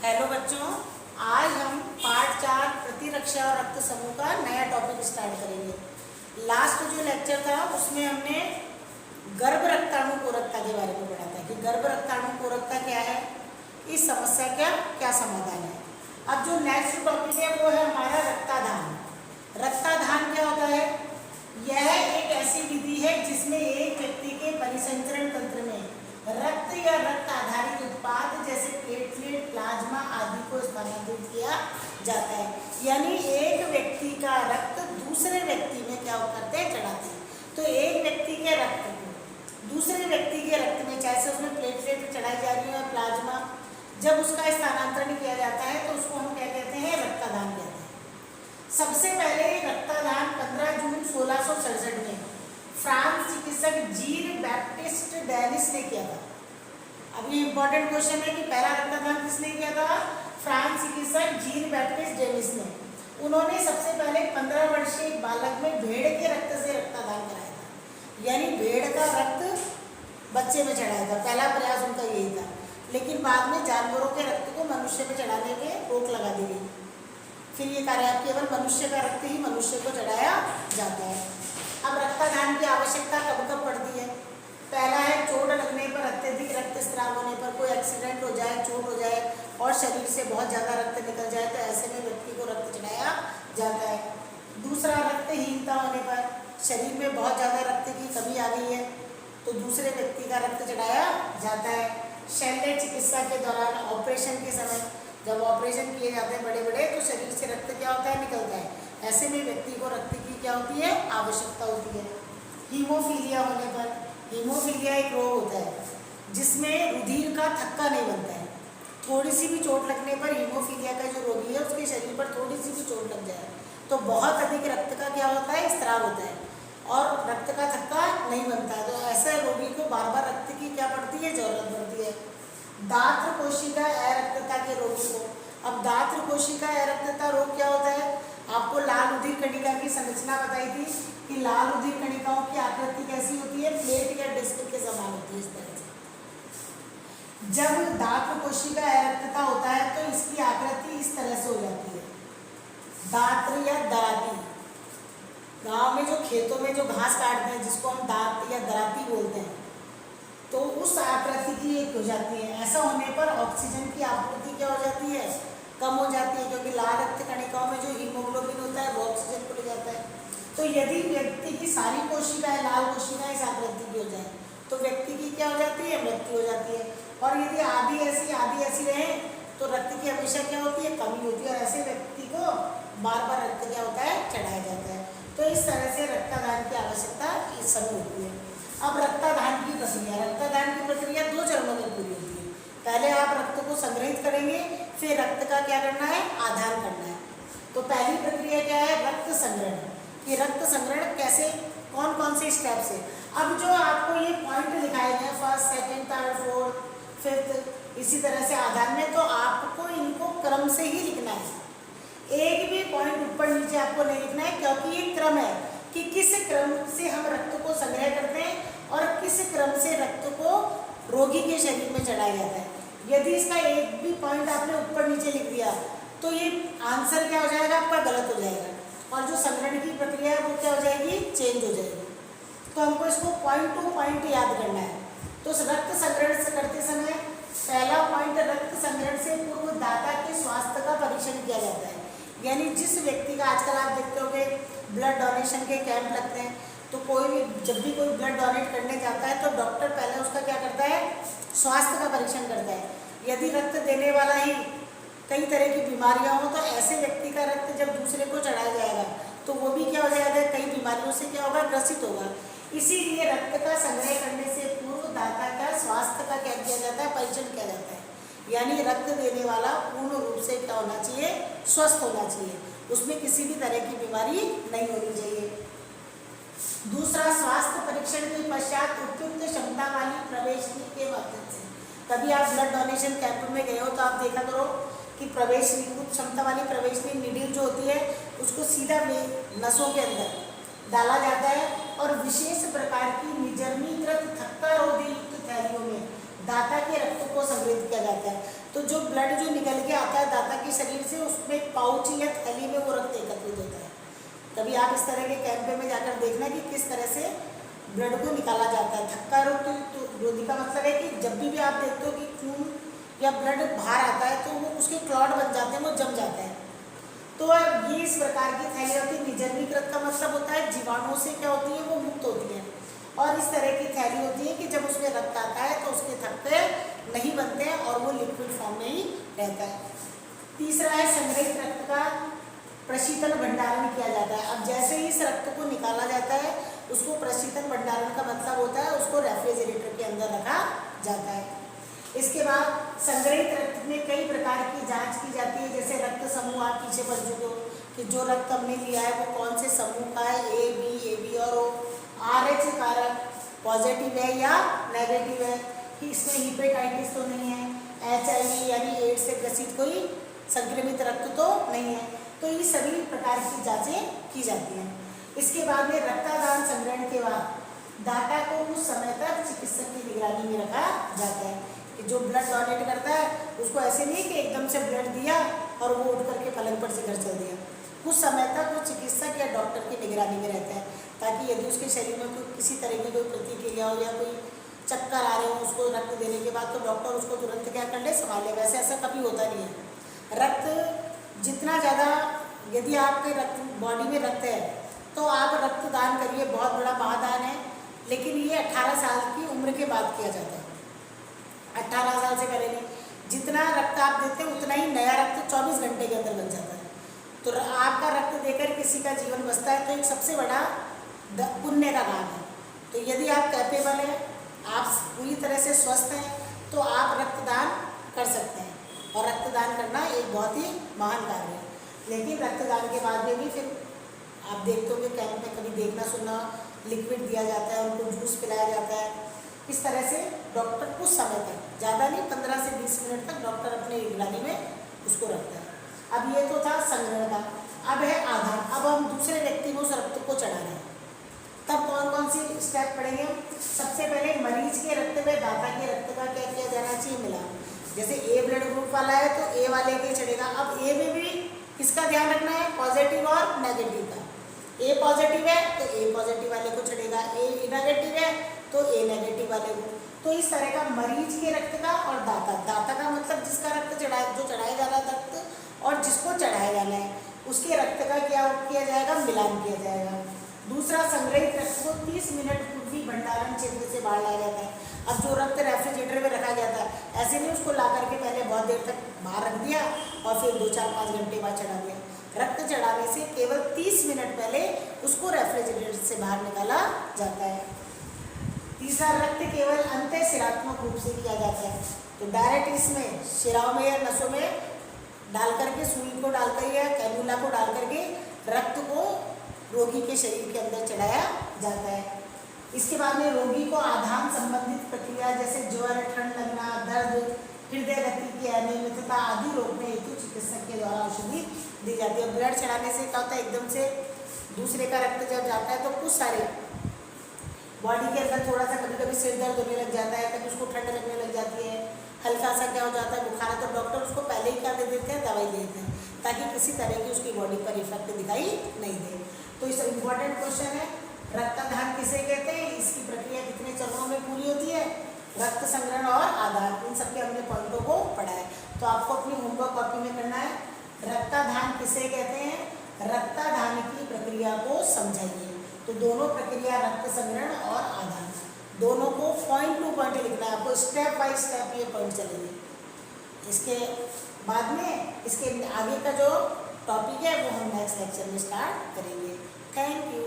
Hello बच्चों, आज हम पार्ट 4 प्रतिरक्षा और रक्त समूह का नया टॉपिक स्टार्ट करेंगे। लास्ट जो लेक्चर था उसमें हमने गर्भ रक्ताणुपूरकता के बारे में पढ़ा था कि गर्भ रक्ताणुपूरकता क्या है, इस समस्या का क्या समाधान है। अब जो नेक्स्ट टॉपिक है वो है हमारा रक्ताधान। रक्ताधान क्या होता है? यह एक ऐसी विधि है जिसमें एक व्यक्ति के परिसंचरण तंत्र में रक्त या रक्त आधारित उत्पाद जैसे प्लेटलेट, प्लाज्मा आदि को स्थानांतरित किया जाता है। यानी एक व्यक्ति का रक्त दूसरे व्यक्ति में क्या करते हैं, चढ़ाते हैं। तो एक व्यक्ति के रक्त को दूसरे व्यक्ति के रक्त में, चाहे उसमें प्लेटलेट चढ़ाई जा रही है या प्लाज्मा, जब उसका स्थानांतरण किया जाता है तो उसको हम क्या कहते हैं, रक्तादान कहते हैं। सबसे पहले रक्तादान 15 जून 1667 में फ्रांस चिकित्सक जीन बैप्टिस्ट डेनिस ने किया था। अब ये इंपॉर्टेंट क्वेश्चन है कि पहला रक्तदान किसने किया था? फ्रांस चिकित्सक जीन बैप्टिस्ट डेनिस ने। उन्होंने सबसे पहले 15 वर्षीय बालक में भेड़ के रक्त से रक्तदान कराया था। यानी भेड़ का रक्त बच्चे में चढ़ाया था। पहला प्रयास उनका यही था, लेकिन बाद में जानवरों के रक्त को मनुष्य में चढ़ाने पे रोक लगा दी गई। फिर ये कार्य केवल मनुष्य का रक्त ही मनुष्य को चढ़ाया जाता है। अब रक्तदान की आवश्यकता कब कब पड़ती है? पहला है चोट लगने पर, अत्यधिक रक्तस्राव होने पर, कोई एक्सीडेंट हो जाए, चोट हो जाए और शरीर से बहुत ज़्यादा रक्त निकल जाए तो ऐसे में व्यक्ति को रक्त चढ़ाया जाता है। दूसरा, रक्तहीनता होने पर, शरीर में बहुत ज़्यादा रक्त की कमी आ गई है तो दूसरे व्यक्ति का रक्त चढ़ाया जाता है। शल्य चिकित्सा के दौरान, ऑपरेशन के समय जब ऑपरेशन किए जाते हैं बड़े बड़े, तो शरीर से रक्त क्या होता है, निकलता है। ऐसे में व्यक्ति को रक्त की क्या होती है, आवश्यकता होती है। हीमोफीलिया होने पर, हीमोफीलिया एक रोग होता है जिसमें रुधिर का थक्का नहीं बनता है। थोड़ी सी भी चोट लगने पर हीमोफीलिया का जो रोगी है उसके शरीर पर थोड़ी सी भी चोट लग जाए तो बहुत अधिक रक्त का क्या होता है, स्त्राव होता है और रक्त का थक्का नहीं बनता है। तो ऐसे रोगी को बार बार रक्त की क्या पड़ती है, जरूरत पड़ती है। दात्र कोशिका अरक्तता के रोगी को, अब दात्र कोशिका अरक्तता रोग क्या होता है? आपको लाल रुधिर कणिका की संरचना बताई थी कि लाल रुधिर कणिकाओं की आकृति कैसी होती है, प्लेट या डिस्क के समान होती है, इस तरह से। जब दात्र कोशिका अरक्तता होता है तो इसकी आकृति इस तरह से हो जाती है, दात्र या दराती। गांव में जो खेतों में जो घास काटते हैं जिसको हम दात या दराती बोलते हैं, तो उस आकृति की एक हो जाती है। ऐसा होने पर ऑक्सीजन की आपूर्ति क्या हो जाती है, कम हो जाती है, क्योंकि लाल रक्त कणिकाओं में जो हीमोग्लोबिन होता है वो ऑक्सीजन को ले जाता है। तो यदि व्यक्ति की सारी कोशिकाएं लाल कोशिकाएं इस आकृति की हो जाए तो व्यक्ति की क्या हो जाती है, मृत्यु हो जाती है। और यदि आधी ऐसी रहे तो रक्त की हमेशा क्या होती है, कमी होती है और ऐसे व्यक्ति को बार बार रक्त क्या होता है, चढ़ाया जाता है। तो इस तरह से रक्तदान की आवश्यकता इस समय होती है। अब रक्तदान की प्रक्रिया, रक्तदान की प्रक्रिया 2 चरणों में पूरी होती है। पहले आप रक्त को संग्रहित करेंगे, फिर रक्त का क्या करना है, आधान करना है। तो पहली प्रक्रिया क्या है, रक्त संग्रहण। कि रक्त संग्रहण कैसे, कौन कौन से स्टेप से। अब जो आपको ये पॉइंट दिखाए गए, first, second, third, fourth, fifth, इसी तरह से आधान में, तो आपको इनको क्रम से ही लिखना है। एक भी पॉइंट ऊपर नीचे आपको नहीं लिखना है, क्योंकि ये क्रम है कि किस क्रम से हम रक्त को संग्रह करते हैं और किस क्रम से रक्त को रोगी के शरीर में चढ़ाया जाता है। यदि इसका एक भी पॉइंट आपने ऊपर नीचे लिख दिया तो ये आंसर क्या हो जाएगा, आपका गलत हो जाएगा और जो संग्रहण की प्रक्रिया है वो क्या हो जाएगी, चेंज हो जाएगी। तो हमको इसको पॉइंट टू पॉइंट याद करना है। तो रक्त संग्रहण से करते समय पहला पॉइंट, रक्त संग्रहण से पूर्व दाता के स्वास्थ्य का परीक्षण किया जाता है। यानी जिस व्यक्ति का, आजकल आप देखते होंगे ब्लड डोनेशन के कैंप लगते हैं, तो कोई भी जब भी कोई ब्लड डोनेट करने जाता है तो डॉक्टर पहले उसका क्या करता है, स्वास्थ्य का परीक्षण करता है। यदि रक्त देने वाला ही कई तरह की बीमारियां हो तो ऐसे व्यक्ति का रक्त जब दूसरे को चढ़ाया जाएगा तो वो भी क्या हो जाएगा, कई बीमारियों से क्या होगा, ग्रसित होगा। इसीलिए रक्त का संग्रह करने से पूर्व दाता का स्वास्थ्य का क्या किया जाता है, परीक्षण किया जाता है। यानी रक्त देने वाला पूर्ण रूप से क्या होना चाहिए, स्वस्थ होना चाहिए, उसमें किसी भी तरह की बीमारी नहीं होनी चाहिए। दूसरा, स्वास्थ्य परीक्षण के पश्चात उपयुक्त क्षमता वाली प्रवेशनी के माध्यम से। कभी आप ब्लड डोनेशन कैंप में गए हो तो आप देखा करो कि प्रवेशनी, उच्च क्षमता वाली प्रवेशनी निडिल जो होती है उसको सीधा नसों के अंदर डाला जाता है और विशेष प्रकार की निजर्मीकृत थक्का रोधी युक्त थैलियों में दाता के रक्त को संग्रहित किया जाता है। तो जो ब्लड जो निकल के आता है दाता के शरीर से, उसमें पाउच या थैली में वो रक्त एकत्रित होता है। कभी आप इस तरह के कैंप में जाकर देखना कि किस तरह से ब्लड को निकाला जाता है। थक्का रोधी का मतलब है कि जब भी आप देखते हो कि खून या ब्लड बाहर आता है तो वो उसके क्लॉट बन जाते हैं, वो जम जाता है। तो ये इस प्रकार की थैली होती है। निर्जलीकृत रक्त का मतलब होता है जीवाणुओं से क्या होती है, वो मुक्त होती है। और इस तरह की थैली होती है कि जब उसमें रक्त आता है तो उसके थक्के नहीं बनते हैं और वो लिक्विड फॉर्म में ही रहता है। तीसरा है संग्रहित रक्त का प्रशीतन भंडारण किया जाता है। अब जैसे ही इस रक्त को निकाला जाता है, उसको प्रशीतन भंडारण का मतलब होता है उसको रेफ्रिजरेटर के अंदर रखा जाता है। इसके बाद संग्रहित रक्त में कई प्रकार की जांच की जाती है। जैसे रक्त समूह आप पीछे पढ़ चुके हो कि जो रक्त हमने लिया है वो कौन से समूह का है, ए बी और ओ। RH कारक पॉजिटिव है या नेगेटिव है, कि इसमें हिपेटाइटिस तो नहीं है, HIV यानी एड्स से ग्रसित कोई संक्रमित रक्त तो नहीं है। तो ये सभी प्रकार की जांचें की जाती हैं। इसके बाद में रक्तदान संग्रहण के बाद दाता को कुछ समय तक चिकित्सक की निगरानी में रखा जाता है। कि जो ब्लड डोनेट करता है उसको ऐसे नहीं कि एकदम से ब्लड दिया और वो उठ करके पलंग पर से घर चल दिया। कुछ समय तक वो चिकित्सक या डॉक्टर की निगरानी में रहता है, ताकि यदि उसके शरीर में कोई किसी तरह की कोई प्रतिक्रिया हो या कोई चक्कर आ रहे हो उसको रक्त देने के बाद, तो डॉक्टर उसको तुरंत क्या कर ले, संभाले। वैसे ऐसा कभी होता नहीं है। रक्त जितना ज़्यादा यदि आपके रक्त बॉडी में रक्त है तो आप रक्तदान करिए, बहुत बड़ा महादान है। लेकिन ये 18 साल की उम्र के बाद किया जाता है, 18 साल से पहले नहीं। जितना रक्त आप देते हैं उतना ही नया रक्त 24 घंटे के अंदर बन जाता है। तो आपका रक्त देकर किसी का जीवन बचता है तो एक सबसे बड़ा पुण्य का काम है। तो यदि आप कैपेबल हैं, आप पूरी तरह से स्वस्थ हैं, तो आप रक्तदान कर सकते हैं। और रक्तदान करना एक बहुत ही महान कार्य है। लेकिन रक्तदान के बाद में भी फिर आप देखते होंगे कैंप में कभी देखना सुनना, लिक्विड दिया जाता है, उनको जूस पिलाया जाता है। इस तरह से डॉक्टर कुछ समय तक, ज़्यादा नहीं, 15 से 20 मिनट तक डॉक्टर अपनी निगरानी में उसको रखता है। अब ये तो था संग्रहण का। अब है आधार। अब हम दूसरे व्यक्ति को उस रक्त को चढ़ा रहे हैं, तब कौन कौन सी स्टेप पढ़ेंगे हम। सबसे पहले मरीज के रक्त में दाता के रक्त का क्या किया जाना चाहिए, मिलान। जैसे ए ब्लड ग्रुप वाला है तो ए वाले के चढ़ेगा। अब ए में भी किसका ध्यान रखना है, पॉजिटिव और नेगेटिव का। ए पॉजिटिव है तो ए पॉजिटिव वाले को चढ़ेगा, ए नेगेटिव है तो ए नेगेटिव वाले को। तो इस तरह का मरीज के रक्त का और दाता का मतलब जिसका रक्त जो चढ़ाया जा रहा है रक्त, और जिसको चढ़ाया जाना है उसके रक्त का क्या किया जाएगा, मिलान किया जाएगा। दूसरा, संग्रहित रक्त को 30 मिनट पूर्वी भंडारण क्षेत्र से बाहर लाया जाता है। अब जो रक्त रेफ्रिजरेटर में रखा जाता है, ऐसे नहीं उसको ला करके पहले बहुत देर तक बाहर रख दिया और फिर 2, 4, 5 घंटे बाद चढ़ा दिया। रक्त चढ़ाने से केवल 30 मिनट पहले उसको रेफ्रिजरेटर से बाहर निकाला जाता है। तीसरा, रक्त केवल अंतःशिरात्मक रूप से किया जाता है। तो डायरेक्ट इसमें शिराओं में या नसों में डाल करके, सुई को डालकर या कैनुला को डाल करके रक्त को रोगी के शरीर के अंदर चढ़ाया जाता है। इसके बाद में रोगी को आधान संबंधित प्रक्रिया जैसे ज्वर, ठंड लगना, दर्द, हृदय गति की अनियमितता आदि रोकने हेतु चिकित्सक के द्वारा औषधि दी जाती है। ब्लड चढ़ाने से क्या होता है, एकदम से दूसरे का रक्त जब जाता है तो कुछ सारे बॉडी के अंदर थोड़ा सा कभी कभी सिर दर्द होने लग जाता है, कभी उसको ठंड लगने लग जाती है, हल्का सा क्या हो जाता है बुखार, तो डॉक्टर उसको पहले ही क्या दे देते हैं, दवाई दे देते हैं, ताकि किसी तरह की उसकी बॉडी पर इफेक्ट दिखाई नहीं दे। तो इस इम्पॉर्टेंट क्वेश्चन है, रक्तदान किसे कहते हैं, इसकी प्रक्रिया कितने चरणों में पूरी होती है, रक्त संग्रहण और आधार, इन सबके हमने पॉइंटों को पढ़ा है। तो आपको अपनी होमवर्क कॉपी में करना है, रक्तदान किसे कहते हैं, रक्तदान की प्रक्रिया को समझाइए। तो दोनों प्रक्रिया, रक्त संग्रहण और आधार, दोनों को पॉइंट टू पॉइंट लिखना है आपको, स्टेप बाय स्टेप ये पॉइंट चलेंगे। इसके बाद में इसके आगे का जो टॉपिक है वो हम नेक्स्ट लेक्चर में स्टार्ट करेंगे। Thank you.